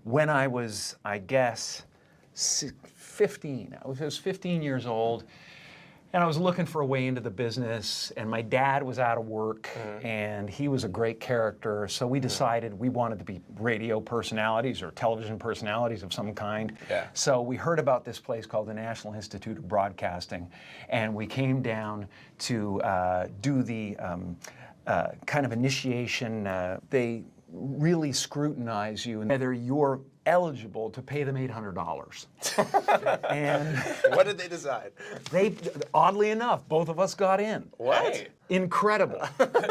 when I was, I guess, 15. I was 15 years old, and I was looking for a way into the business, and my dad was out of work, and he was a great character, so we decided we wanted to be radio personalities or television personalities of some kind. Yeah. So we heard about this place called the National Institute of Broadcasting, and we came down to do the kind of initiation. They really scrutinize you and whether you're eligible to pay them $800. And what did they decide? they, oddly enough, both of us got in. What? Incredible.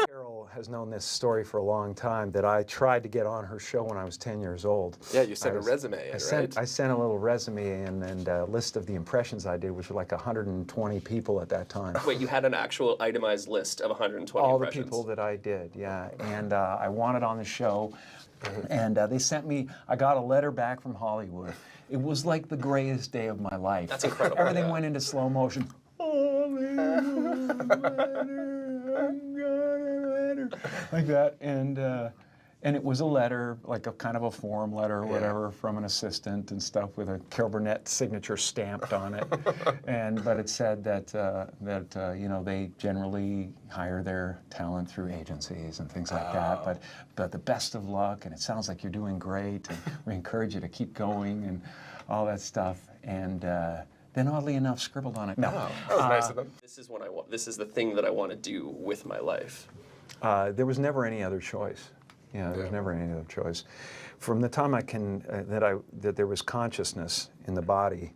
Carol has known this story for a long time, that I tried to get on her show when I was 10 years old. Yeah, you sent a resume in, right? I sent a little resume in, and a list of the impressions I did, which were like 120 people at that time. Wait, you had an actual itemized list of 120 All impressions? the people that I did, yeah. And I wanted on the show, and they sent me, I got a letter back from Hollywood. It was like the greatest day of my life. That's incredible. Everything went into slow motion. Like that, and it was a letter, like a kind of a form letter or whatever, from an assistant and stuff with a Carol Burnett signature stamped on it. But it said that you know, they generally hire their talent through agencies and things like that. But the best of luck, and it sounds like you're doing great, and we encourage you to keep going and all that stuff. And then, oddly enough, scribbled on it. No, That was nice of them. This is what I want. This is the thing that I want to do with my life. there was never any other choice. Yeah, there was never any other choice. From the time I can that there was consciousness in the body,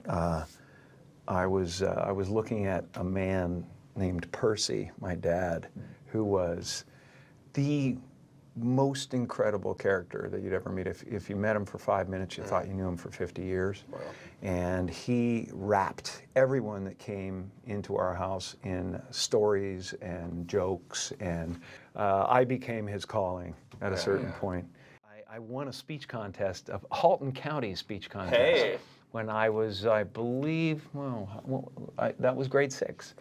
I was looking at a man named Percy, my dad, who was the most incredible character that you'd ever meet. If you met him for 5 minutes, you thought you knew him for 50 years. Wow. And he wrapped everyone that came into our house in stories and jokes, and I became his calling at a certain point. I won a speech contest, a Halton County speech contest. Hey. When I was, I believe, that was grade 6,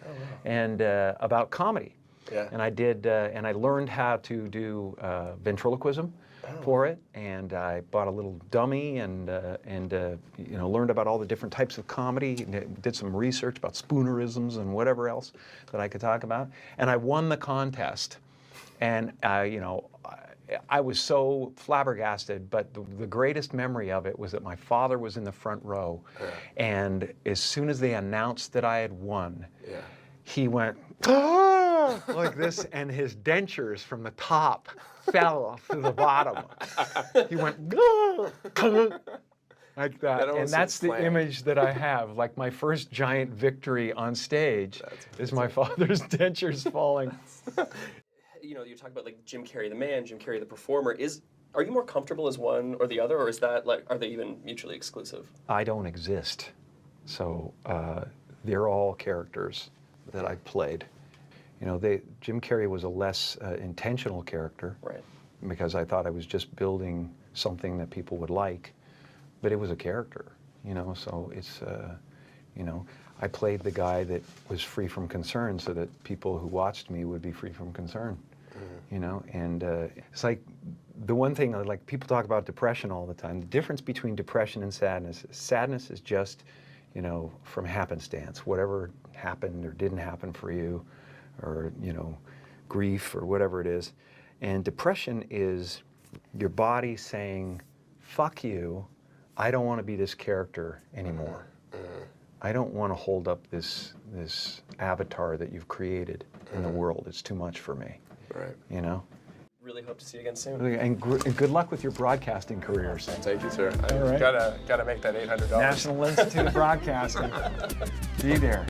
and about comedy. Yeah. And I did, and I learned how to do ventriloquism for it, and I bought a little dummy, and you know, learned about all the different types of comedy, and did some research about spoonerisms and whatever else that I could talk about, and I won the contest, and you know, I was so flabbergasted, but the greatest memory of it was that my father was in the front row, and as soon as they announced that I had won, he went, "Ah!" like this, and his dentures from the top fell to the bottom. He went, "Ah!" like that, and that's the image that I have. Like my first giant victory on stage is my father's dentures falling. You know, you talk about like Jim Carrey the man, Jim Carrey the performer. Are you more comfortable as one or the other, or is that like, are they even mutually exclusive? I don't exist, so they're all characters that I played. You know, Jim Carrey was a less intentional character, Right. because I thought I was just building something that people would like, but it was a character, you know, so it's, you know, I played the guy that was free from concern so that people who watched me would be free from concern, you know, and it's like the one thing, like people talk about depression all the time, the difference between depression and sadness is just, you know, from happenstance, whatever happened or didn't happen for you, or, you know, grief or whatever it is. And depression is your body saying, fuck you, I don't want to be this character anymore. I don't want to hold up this avatar that you've created in the world. It's too much for me. Right. You know? Really hope to see you again soon. And good luck with your broadcasting careers. Thank you, sir. All right. Gotta make that $800. National Institute of Broadcasting. Be there.